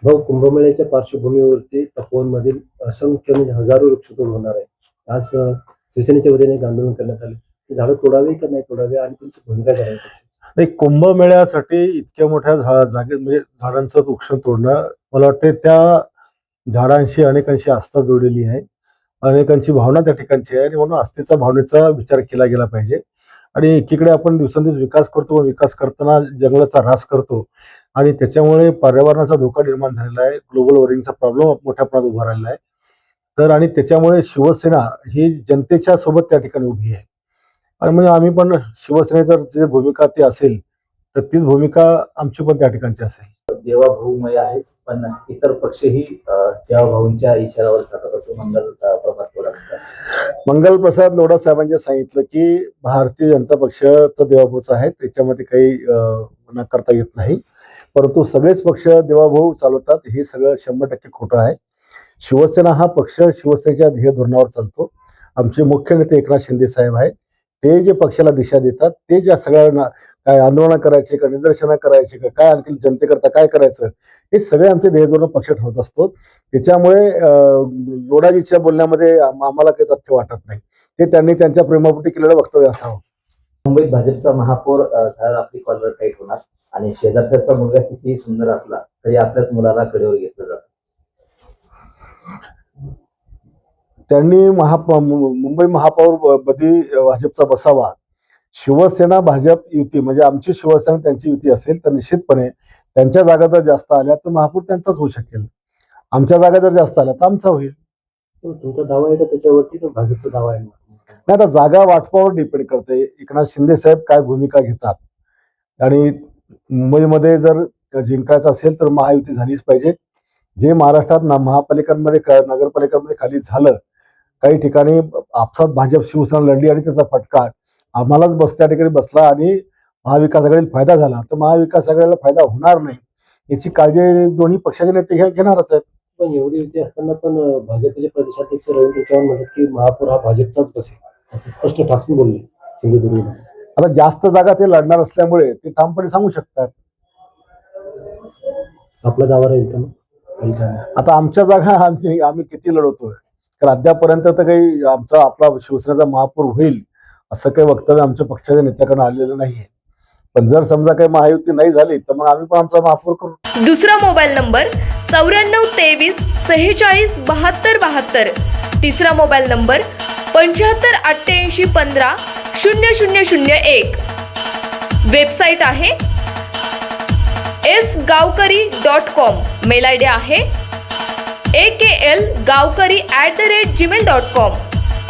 भाऊ, कुंभमेळ्याच्या पार्श्वभूमीवरती तपोवनमधील असंख्य म्हणजे हजारो वृक्षतोड होणार आहे. आज शिवसेनेच्या वतीने एक आंदोलन करण्यात आले. ते झाडं तोडावे का नाही तोडावे आणि त्यांची भूमिका काय आहे? नाही, कुंभमेळ्यासाठी इतक्या मोठ्या जागेत म्हणजे झाडांचं वृक्ष तोडणं, मला वाटते त्या झाडांशी अनेकांशी आस्था जोडलेली आहे, अनेकांची भावना त्या ठिकाणची आहे आणि म्हणून आस्थेचा भावनेचा विचार केला गेला पाहिजे. आणि एकीकडे आपण दिवसेंदिवस विकास करतो, विकास करताना जंगलाचा ऱ्हास करतो आणि त्याच्यामुळे पर्यावरणाचा धोका निर्माण झालेला आहे. ग्लोबल वॉर्मिंगचा प्रॉब्लेम मोठ्या प्रमाणात उभा राहिलेला आहे. तर आणि त्याच्यामुळे शिवसेना ही जनतेच्या सोबत त्या ठिकाणी उभी आहे आणि म्हणजे आम्ही पण शिवसेनेचं जे भूमिका ती असेल तर तीच भूमिका आमची पण त्या ठिकाणची असेल. देवाभाऊमय आहेच, पण इतर पक्षही देवाभाऊंच्या इशाऱ्यावर जातात असं मंगल प्रसाद लोढा साहेबांनी सांगितलं की भारतीय जनता पक्ष तर देवाभाऊचा आहे, त्याच्यामध्ये काही नाकारता येत नाही, परंतु सगळेच पक्ष देवाभाऊ चालवतात हे सगळं 100% खोटं आहे. शिवसेना हा पक्ष शिवसेनेच्या ध्येय धोरणावर चालतो. आमचे मुख्य नेते एकनाथ शिंदे साहेब आहे, ते जे पक्षाला दिशा देतात, ते ज्या सगळ्यांना काय आंदोलनं करायचे का निदर्शनं करायचे का काय आणखी जनतेकरता काय करायचं हे सगळे आमचे ध्येय धोरण पक्ष ठरवत असतो. त्याच्यामुळे लोढाजीच्या बोलण्यामध्ये आम्हाला काही तथ्य वाटत नाही. ते त्यांनी त्यांच्या प्रेमापोटी केलेलं वक्तव्य असावं. मुंबईत भाजपचा महापौर झाल्यावर आपली कॉलर टाईट होणार आणि शेजारचा मुलगा कितीही सुंदर असला तरी आपल्याच मुलाला कडेवर घेतलं जातं. त्यांनी मुंबई महापौर पदी भाजपचा बसावा. शिवसेना भाजप युती म्हणजे आमची शिवसेना त्यांची युती असेल तर निश्चितपणे त्यांच्या जागा जर जास्त आल्या तर महापौर त्यांचाच होऊ शकेल. आमच्या जागा जर जास्त आल्या तर आमचा होईल. तुमचा दावा आहे का त्याच्यावरती, तो भाजपचा दावा आहे? नाही, आता जागा वाटपावर डिपेंड करते. एकनाथ शिंदे साहेब काय भूमिका घेतात आणि मुंबईमध्ये जर जिंकायचं असेल तर महायुती झालीच पाहिजे. जे महाराष्ट्रात महापालिकांमध्ये नगरपालिकांमध्ये खाली झालं, काही ठिकाणी आपसात भाजप शिवसेना लढली आणि त्याचा फटका आम्हालाच त्या ठिकाणी बसला आणि महाविकास आघाडीला फायदा झाला, तर महाविकास आघाडीला फायदा होणार नाही याची काळजी दोन्ही पक्षाचे नेते घेणारच आहेत. पण एवढी युती असताना पण भाजपचे प्रदेशाध्यक्ष रवींद्र चव्हाण म्हणतात की महापौर हा भाजपचाच बसेल, असं स्पष्ट ठासून बोलले सिंधुदुर्ग. आता जास्त जागा ते लढणार असल्यामुळे ते ठामपणे सांगू शकतात. आपला दावा राहील का? आता आमच्या जागा आम्ही किती लढवतोय, कारण अद्यापर्यंत तर काही आपला शिवसेनेचा महापौर होईल असं काही वक्तव्य आमच्या पक्षाच्या नेत्याकडून आलेलं नाहीये. पण जर समजा काही महायुती नाही झाली तर मग आम्ही पण आमचा महापौर करू. दुसरा मोबाईल नंबर 94 23 46 72 72. तिसरा मोबाईल नंबर 75 88 15 0001. वेबसाईट आहे sgavkari.com. मेल आयडी आहे aklgavkari@gmail.com.